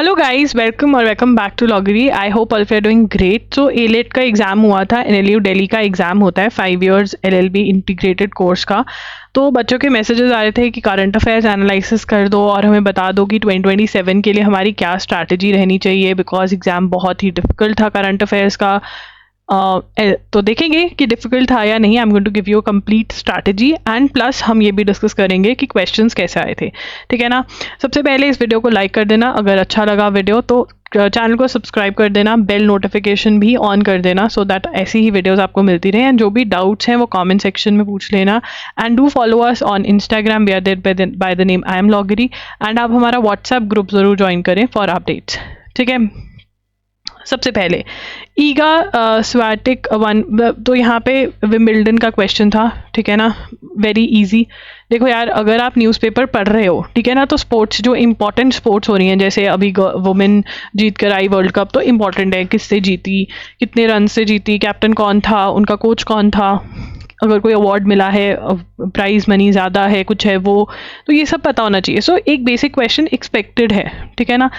Hello guys, welcome back to Loggery. I hope all of you are doing great. So AILET का exam हुआ था, NLU Delhi का exam होता है 5 years LLB integrated course का। तो बच्चों के मैसेजेस आ रहे थे कि करंट अफेयर्स एनालिसिस कर दो और हमें बता दो कि 2027 के लिए हमारी क्या स्ट्रैटेजी रहनी चाहिए, बिकॉज एग्जाम बहुत ही डिफिकल्ट था करंट अफेयर्स का। तो देखेंगे कि डिफिकल्ट था या नहीं। I am going to give you a complete strategy and plus हम ये भी डिस्कस करेंगे कि क्वेश्चंस कैसे आए थे। ठीक है ना। सबसे पहले इस वीडियो को लाइक कर देना अगर अच्छा लगा वीडियो, तो चैनल को सब्सक्राइब कर देना, बेल नोटिफिकेशन भी ऑन कर देना सो दैट ऐसी ही वीडियोस आपको मिलती रहे। एंड जो भी डाउट्स हैं वो कमेंट सेक्शन में पूछ लेना। And do follow us on Instagram, we are there by the name I am Loggery. And आप हमारा व्हाट्सएप ग्रुप ज़रूर ज्वाइन करें फॉर अपडेट्स। ठीक है। सबसे पहले ईगा स्वाटिक वन, तो यहाँ पे विम्बल्डन का क्वेश्चन था। ठीक है ना, वेरी इजी। देखो यार, अगर आप न्यूज़पेपर पढ़ रहे हो, ठीक है ना, तो स्पोर्ट्स जो इंपॉर्टेंट स्पोर्ट्स हो रही हैं, जैसे अभी वुमेन जीत कर आई वर्ल्ड कप, तो इम्पॉर्टेंट है किससे जीती, कितने रन से जीती, कैप्टन कौन था, उनका कोच कौन था, अगर कोई अवार्ड मिला है, प्राइज मनी ज़्यादा है, कुछ है वो, तो ये सब पता होना चाहिए। सो एक बेसिक क्वेश्चन एक्सपेक्टेड है। ठीक है ना।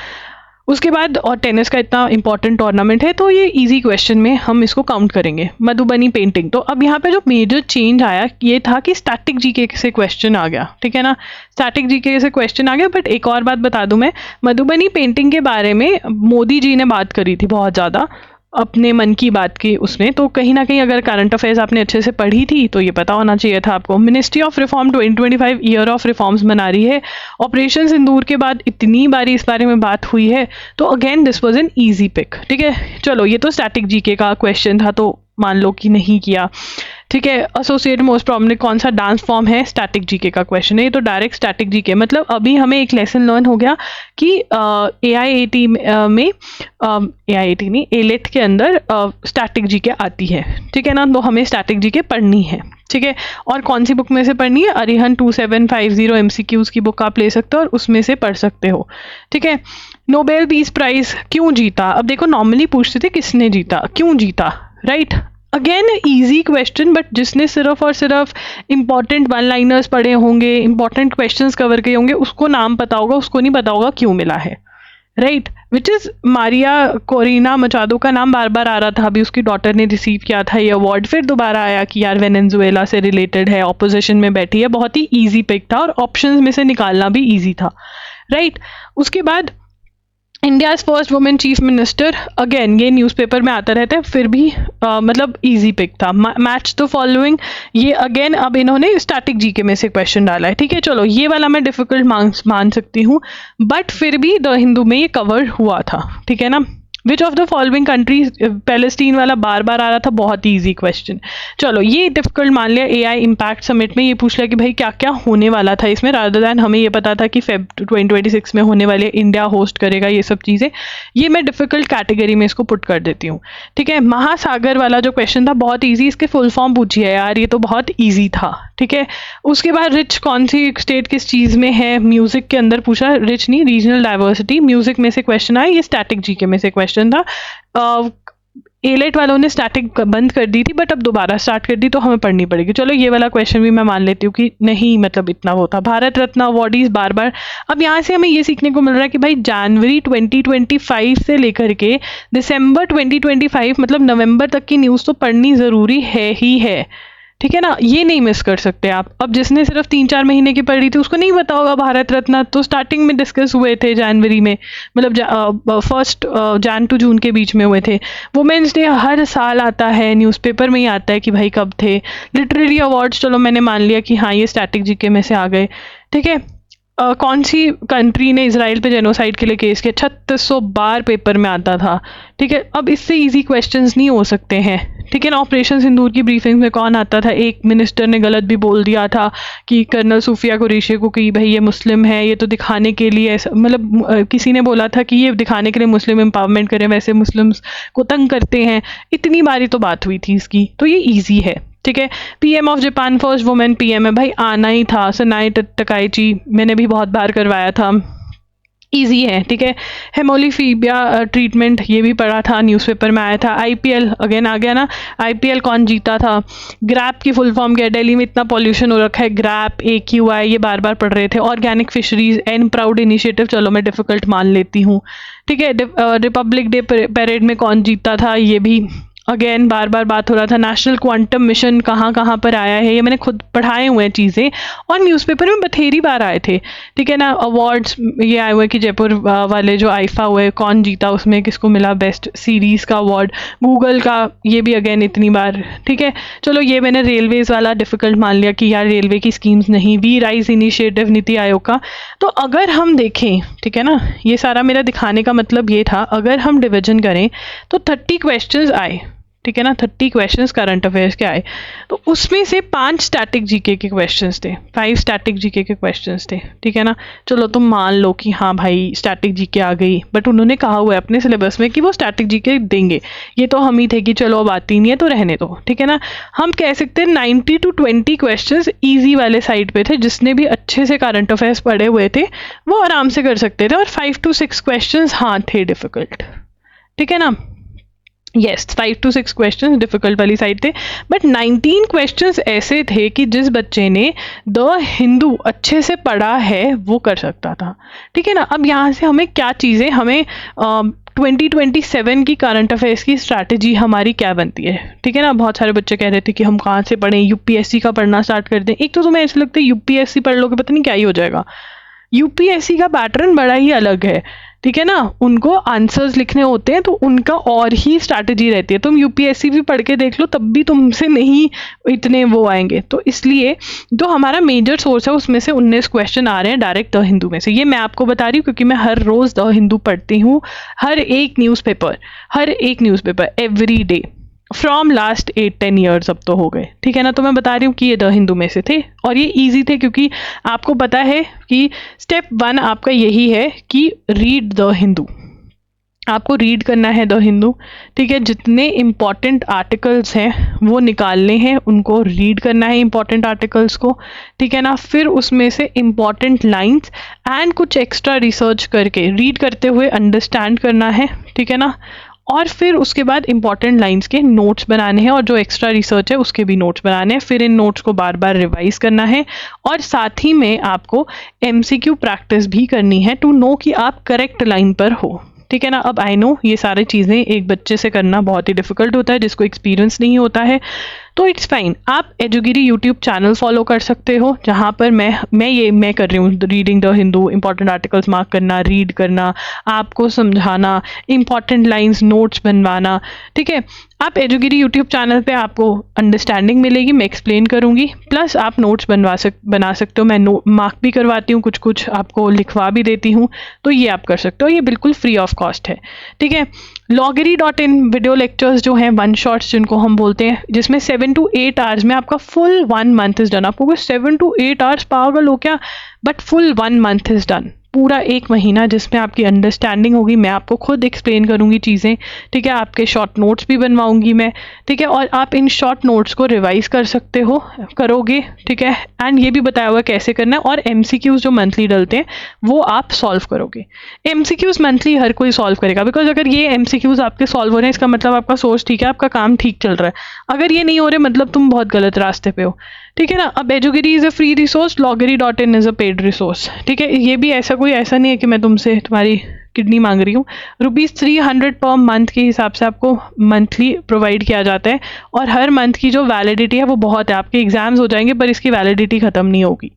उसके बाद, और टेनिस का इतना इंपॉर्टेंट टूर्नामेंट है तो ये इजी क्वेश्चन में हम इसको काउंट करेंगे। मधुबनी पेंटिंग, तो अब यहाँ पे जो मेजर चेंज आया ये था कि स्टैटिक जीके से क्वेश्चन आ गया। ठीक है ना, स्टैटिक जीके से क्वेश्चन आ गया। बट एक और बात बता दूं मैं, मधुबनी पेंटिंग के बारे में मोदी जी ने बात करी थी बहुत ज़्यादा अपने मन की बात की उसमें, तो कहीं ना कहीं अगर करंट अफेयर्स आपने अच्छे से पढ़ी थी तो ये पता होना चाहिए था आपको। Ministry of reform 2025 year of reforms मना रही है। ऑपरेशन सिंदूर के बाद इतनी बारी इस बारे में बात हुई है, तो again this was an easy pick. ठीक है, चलो ये तो स्टैटिक जीके का क्वेश्चन था, तो मान लो कि नहीं किया। ठीक है। एसोसिएट मोस्ट प्रोमिनेंट कौन सा डांस फॉर्म है, स्टैटिक जीके का क्वेश्चन है ये, तो डायरेक्ट स्टैटिक जीके। मतलब अभी हमें एक लेसन लर्न हो गया कि एआईएटी में एआईएटी नहीं, एलेट के अंदर स्टैटिक जीके आती है। ठीक है ना, तो हमें स्टैटिक जीके पढ़नी है। ठीक है। और कौन सी बुक में से पढ़नी है, अरिहंत 2750 एमसीक्यूज की बुक आप ले सकते हो और उसमें से पढ़ सकते हो। ठीक है। नोबेल पीस प्राइज क्यों जीता, अब देखो नॉर्मली पूछते थे किसने जीता, क्यों जीता, right. Again easy question, but जिसने सिर्फ और सिर्फ इंपॉर्टेंट वन लाइनर्स पढ़े होंगे, इंपॉर्टेंट क्वेश्चंस कवर किए होंगे, उसको नाम पता होगा, उसको नहीं पता होगा क्यों मिला है, right. Which is Maria Corina Machado का नाम बार बार आ रहा था। अभी उसकी डॉटर ने रिसीव किया था ये अवार्ड, फिर दोबारा आया कि यार वेनेजुएला से रिलेटेड है, ऑपोजिशन में बैठी है। बहुत ही ईजी पिक था और ऑप्शंस में से निकालना भी ईजी था, राइट। उसके बाद India's first women chief minister, again ये न्यूज़पेपर में आता रहता है, फिर भी मतलब इजी पिक था। मैच द फॉलोइंग, ये अगेन अब इन्होंने स्टैटिक जीके में से क्वेश्चन डाला है। ठीक है, चलो ये वाला मैं डिफिकल्ट मान सकती हूँ, बट फिर भी द हिंदू में ये कवर हुआ था। ठीक है ना। Which of the following countries, Palestine वाला बार बार आ रहा था, बहुत ही ईजी क्वेश्चन। चलो ये डिफिकल्ट मान लिया। एआई इम्पैक्ट समिट में ये पूछ लिया कि भाई क्या क्या होने वाला था इसमें, रादर दैन हमें ये पता था कि फेब 2026 में होने वाले, इंडिया होस्ट करेगा, ये सब चीज़ें। ये मैं डिफिकल्ट कैटेगरी में इसको पुट कर देती हूँ। ठीक है। महासागर वाला जो क्वेश्चन था बहुत ईजी, इसके फुल फॉर्म पूछिए यार, ये तो बहुत ईजी था। ठीक है। उसके बाद रिच कौन सी स्टेट किस चीज़ में है, म्यूजिक के अंदर पूछा, रिच नहीं रीजनल डाइवर्सिटी, म्यूजिक में से क्वेश्चन आया, ये स्टैटिक जीके में से क्वेश्चन था। एलेट वालों ने स्टैटिक बंद कर दी थी, बट अब दोबारा स्टार्ट कर दी तो हमें पढ़नी पड़ेगी। चलो ये वाला क्वेश्चन भी मैं मान लेती हूँ कि नहीं, मतलब इतना वो था। भारत रत्न अवार्डीज बार बार, अब यहाँ से हमें ये सीखने को मिल रहा है कि भाई जनवरी 2025 से लेकर के दिसंबर 2025, मतलब नवंबर तक की न्यूज़ तो पढ़नी ज़रूरी है ही है। ठीक है ना, ये नहीं मिस कर सकते आप। अब जिसने सिर्फ 3-4 महीने की पढ़ी थी उसको नहीं पता होगा भारत रत्न, तो स्टार्टिंग में डिस्कस हुए थे जनवरी में, मतलब फर्स्ट जन टू जून के बीच में हुए थे। वुमेन्स डे हर साल आता है, न्यूज़पेपर में ही आता है कि भाई कब थे। लिटरेरी अवार्ड्स, चलो मैंने मान लिया कि हाँ ये स्टैटिक जीके में से आ गए। ठीक है। कौन सी कंट्री ने इजराइल पे जेनोसाइड के लिए केस किया, 3600 बार पेपर में आता था। ठीक है। अब इससे इजी क्वेश्चंस नहीं हो सकते हैं। ठीक है ना। ऑपरेशन सिंदूर की ब्रीफिंग में कौन आता था, एक मिनिस्टर ने गलत भी बोल दिया था कि कर्नल सूफिया कुरैशी को कि भाई ये मुस्लिम है, ये तो दिखाने के लिए, मतलब किसी ने बोला था कि ये दिखाने के लिए मुस्लिम एम्पावरमेंट करें, वैसे मुस्लिम्स को तंग करते हैं। इतनी बारी तो बात हुई थी इसकी, तो ये ईजी है। ठीक है। PM of Japan first women PM है, भाई आना ही था। सनाई तकाइची मैंने भी बहुत बार करवाया था। ईजी है, ठीक है। हेमोलीफीबिया ट्रीटमेंट ये भी पढ़ा था, न्यूज़पेपर में आया था। आईपीएल अगेन आ गया ना, आईपीएल कौन जीता था। ग्रैप की फुल फॉर्म क्या है, दिल्ली में इतना पॉल्यूशन हो रखा है, ग्रैप AQI ये बार बार पढ़ रहे थे। Organic fisheries and proud initiative, चलो मैं डिफ़िकल्ट मान लेती हूँ, ठीक है। रिपब्लिक डे परेड में कौन जीता था, ये भी अगेन बार बार बात हो रहा था। नेशनल क्वांटम मिशन कहाँ कहाँ पर आया है, ये मैंने खुद पढ़ाए हुए हैं चीज़ें, और न्यूज़पेपर में बथेरी बार आए थे, ठीक है ना। अवार्ड्स ये आए हुए कि जयपुर वाले जो आईफा हुए कौन जीता, उसमें किसको मिला बेस्ट सीरीज़ का अवार्ड। गूगल का ये भी अगेन इतनी बार, ठीक है। चलो ये मैंने रेलवेज़ वाला डिफ़िकल्ट मान लिया कि यार रेलवे की स्कीम्स नहीं। We rise initiative NITI Aayog का। तो अगर हम देखें, ठीक है ना, ये सारा मेरा दिखाने का मतलब ये था, अगर हम डिवीजन करें तो 30 क्वेश्चंस आए, ठीक है ना। 30 क्वेश्चंस करंट अफेयर्स के आए, तो उसमें से 5 स्टैटिक जीके के क्वेश्चंस थे, 5 स्टैटिक जीके के क्वेश्चंस थे, ठीक है ना। चलो तुम मान लो कि हाँ भाई स्टैटिक जीके आ गई, बट उन्होंने कहा हुआ है अपने सिलेबस में कि वो स्टैटिक जीके देंगे। ये तो हम ही थे कि चलो अब आती नहीं है तो रहने दो, ठीक है ना। हम कह सकते हैं 90 to 20 क्वेश्चंस ईजी वाले साइड पे थे, जिसने भी अच्छे से करंट अफेयर्स पढ़े हुए थे वो आराम से कर सकते थे। और 5 to 6 क्वेश्चंस हाँ थे डिफिकल्ट, ठीक है ना। यस 5 to 6 क्वेश्चंस डिफिकल्ट वाली साइड थे, बट 19 क्वेश्चंस ऐसे थे कि जिस बच्चे ने द हिंदू अच्छे से पढ़ा है वो कर सकता था, ठीक है ना। अब यहाँ से हमें क्या चीज़ें, हमें 2027 की करंट अफेयर्स की स्ट्रैटेजी हमारी क्या बनती है, ठीक है ना। बहुत सारे बच्चे कह रहे थे कि हम कहाँ से पढ़ें, यूपीएससी का पढ़ना स्टार्ट कर दें। एक तो तुम्हें ऐसा लगता है यूपीएससी पढ़ लोगे पता नहीं क्या ही हो जाएगा। यूपीएससी का पैटर्न बड़ा ही अलग है, ठीक है ना। उनको आंसर्स लिखने होते हैं तो उनका और ही स्ट्रैटेजी रहती है। तुम यूपीएससी भी पढ़ के देख लो तब भी तुमसे नहीं इतने वो आएंगे। तो इसलिए जो हमारा मेजर सोर्स है उसमें से 19 क्वेश्चन आ रहे हैं डायरेक्ट द हिंदू में से। ये मैं आपको बता रही हूँ क्योंकि मैं हर रोज़ द हिंदू पढ़ती हूँ, हर एक newspaper every day from last 8-10 years अब तो हो गए, ठीक है ना। तो मैं बता रही हूँ कि ये द हिंदू में से थे और ये इजी थे क्योंकि आपको पता है कि स्टेप 1 आपका यही है कि रीड द हिंदू। आपको रीड करना है द हिंदू, ठीक है। जितने इम्पॉर्टेंट आर्टिकल्स हैं वो निकालने हैं, उनको रीड करना है इम्पॉर्टेंट आर्टिकल्स को, ठीक है ना। फिर उसमें से इम्पॉर्टेंट लाइंस एंड कुछ एक्स्ट्रा रिसर्च करके रीड करते हुए अंडरस्टैंड करना है, ठीक है ना। और फिर उसके बाद इंपॉर्टेंट लाइंस के नोट्स बनाने हैं और जो एक्स्ट्रा रिसर्च है उसके भी नोट्स बनाने हैं। फिर इन नोट्स को बार बार रिवाइज करना है और साथ ही में आपको MCQ प्रैक्टिस भी करनी है टू नो कि आप करेक्ट लाइन पर हो, ठीक है ना। अब आई नो ये सारी चीज़ें एक बच्चे से करना बहुत ही डिफिकल्ट होता है जिसको एक्सपीरियंस नहीं होता है, तो इट्स फाइन। आप एजुगिरी यूट्यूब चैनल फॉलो कर सकते हो जहाँ पर मैं कर रही हूँ reading the Hindu, important articles mark करना, रीड करना, आपको समझाना, इंपॉर्टेंट लाइंस नोट्स बनवाना, ठीक है। आप एजुगिरी यूट्यूब चैनल पे आपको अंडरस्टैंडिंग मिलेगी, मैं एक्सप्लेन करूँगी, प्लस आप नोट्स बना सकते हो। मैं मार्क भी करवाती हूँ, कुछ कुछ आपको लिखवा भी देती हूँ, तो ये आप कर सकते हो, ये बिल्कुल फ्री ऑफ कॉस्ट है, ठीक है। loggery.in वीडियो लेक्चर्स जो हैं 1 शॉट्स जिनको हम बोलते हैं, जिसमें 7 to 8 आवर्स में आपका फुल 1 मंथ इज डन। आपको 7 to 8 आवर्स पागल हो क्या, but full 1 month is done, पूरा 1 महीना जिसमें आपकी अंडरस्टैंडिंग होगी। मैं आपको खुद एक्सप्लेन करूंगी चीज़ें, ठीक है। आपके शॉर्ट नोट्स भी बनवाऊंगी मैं, ठीक है। और आप इन शॉर्ट नोट्स को रिवाइज कर सकते हो, करोगे, ठीक है। एंड ये भी बताया हुआ कैसे करना है। और MCQs जो मंथली डलते हैं वो आप सॉल्व करोगे। MCQs मंथली हर कोई सॉल्व करेगा, बिकॉज अगर ये MCQs आपके सॉल्व हो रहे हैं इसका मतलब आपका सोर्स ठीक है, आपका काम ठीक चल रहा है। अगर ये नहीं हो रहे मतलब तुम बहुत गलत रास्ते पे हो, ठीक है ना। अब एजुगिरी is a free resource, loggery.in is a paid resource, ठीक है। ये भी ऐसा नहीं है कि मैं तुमसे तुम्हारी किडनी मांग रही हूँ। ₹300 पर मंथ के हिसाब से आपको मंथली प्रोवाइड किया जाता है और हर मंथ की जो वैलिडिटी है वो बहुत है। आपके एग्जाम्स हो जाएंगे पर इसकी वैलिडिटी ख़त्म नहीं होगी,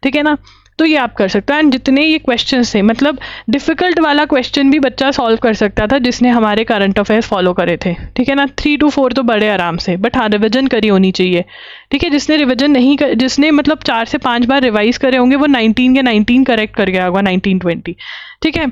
ठीक है ना। तो ये आप कर सकते हो। एंड जितने ये क्वेश्चंस थे, मतलब डिफ़िकल्ट वाला क्वेश्चन भी बच्चा सॉल्व कर सकता था जिसने हमारे करंट अफेयर्स फॉलो करे थे, ठीक है ना। 3 to 4 तो बड़े आराम से, बट हाँ रिविजन करी होनी चाहिए, ठीक है। जिसने रिविजन नहीं कर, जिसने मतलब 4 से 5 बार रिवाइज करे होंगे वो 19 के 19 करेक्ट कर गया होगा, 19-20, ठीक है।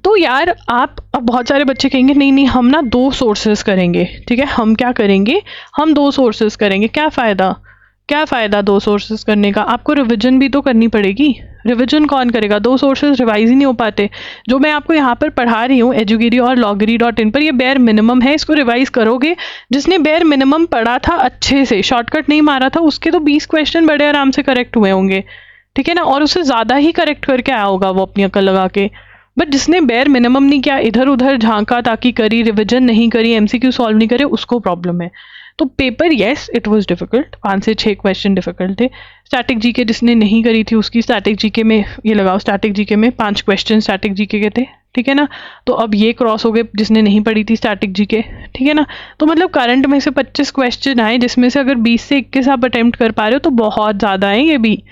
तो यार आप, अब बहुत सारे बच्चे कहेंगे नहीं हम ना 2 सोर्सेज करेंगे, ठीक है। हम क्या करेंगे, हम 2 सोर्सेज करेंगे। क्या फ़ायदा 2 सोर्सेज करने का, आपको रिवीजन भी तो करनी पड़ेगी। रिवीजन कौन करेगा, 2 सोर्सेज रिवाइज ही नहीं हो पाते। जो मैं आपको यहाँ पर पढ़ा रही हूँ एजुगिरी और loggery.in पर, ये बेयर मिनिमम है, इसको रिवाइज करोगे। जिसने बेयर मिनिमम पढ़ा था अच्छे से, शॉर्टकट नहीं मारा था, उसके तो 20 क्वेश्चन बड़े आराम से करेक्ट हुए होंगे, ठीक है ना, और उससे ज़्यादा ही करेक्ट करके आया होगा वो अपनी अकल लगा के। बट जिसने बेयर मिनिमम नहीं किया, इधर उधर झांका ताकि करी, रिविजन नहीं करी, एमसीक्यू सॉल्व नहीं करे, उसको प्रॉब्लम है। तो paper yes it was difficult, 5 से 6 क्वेश्चन डिफिकल्ट थे। स्टैटिक जीके जिसने नहीं करी थी उसकी स्टैटिक जीके में, ये लगाओ स्टैटिक जीके में 5 क्वेश्चन स्टैटिक जीके के थे, ठीक है ना। तो अब ये क्रॉस हो गए जिसने नहीं पढ़ी थी स्टैटिक जीके, ठीक है ना। तो मतलब करंट में से 25 क्वेश्चन आए, जिसमें से अगर 20 से 21 आप अटेम्प्ट कर पा रहे हो तो बहुत ज़्यादा है ये भी,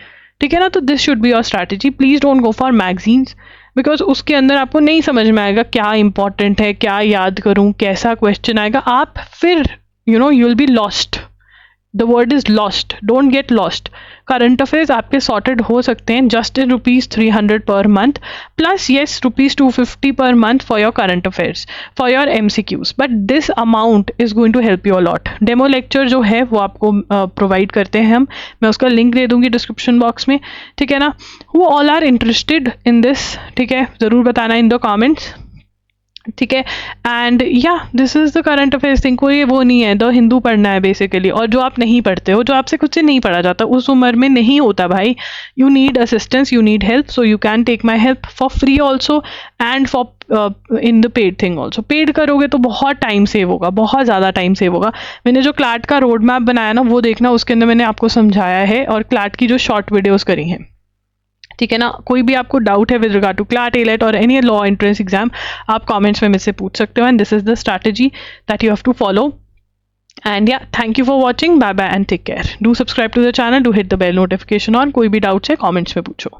ठीक है ना। तो this should be your strategy. Please don't go for magazines, because उसके अंदर आपको नहीं समझ में आएगा क्या इंपॉर्टेंट है, क्या याद करूँ, कैसा क्वेश्चन आएगा, आप फिर you know you will be lost. The word is lost, don't get lost. Current affairs आपके सॉर्टेड हो सकते हैं just in ₹300 per month, plus yes ₹250 per month for your current affairs, for your MCQs, but this amount is going to help you a lot. Demo lecture जो है वो आपको provide करते हैं हम, मैं उसका लिंक दे दूंगी डिस्क्रिप्शन बॉक्स में, ठीक है ना। वो all are interested in this, ठीक है, ज़रूर बताना इन द कॉमेंट्स, ठीक है। एंड या this is the current affairs thing. कोई वो नहीं है, द हिंदू पढ़ना है बेसिकली, और जो आप नहीं पढ़ते हो, जो आपसे खुद से नहीं पढ़ा जाता, उस उम्र में नहीं होता भाई। You need assistance, you need help, so you can take my help for free also and for in the paid thing also. Paid करोगे तो बहुत टाइम सेव होगा, बहुत ज़्यादा टाइम सेव होगा। मैंने जो क्लैट का रोड मैप बनाया ना वो देखना, उसके अंदर मैंने आपको समझाया है, और क्लैट की जो शॉर्ट वीडियोज़ करी हैं, ठीक है ना। कोई भी आपको डाउट है with regard to CLAT, AILET और एनी लॉ एंट्रेंस एग्जाम, आप कमेंट्स में मुझसे पूछ सकते हो, and this is the strategy that you have to follow. And yeah thank you for watching, bye bye and take care. Do subscribe to the channel, do hit the bell notification on. कोई भी doubts है comments में पूछो।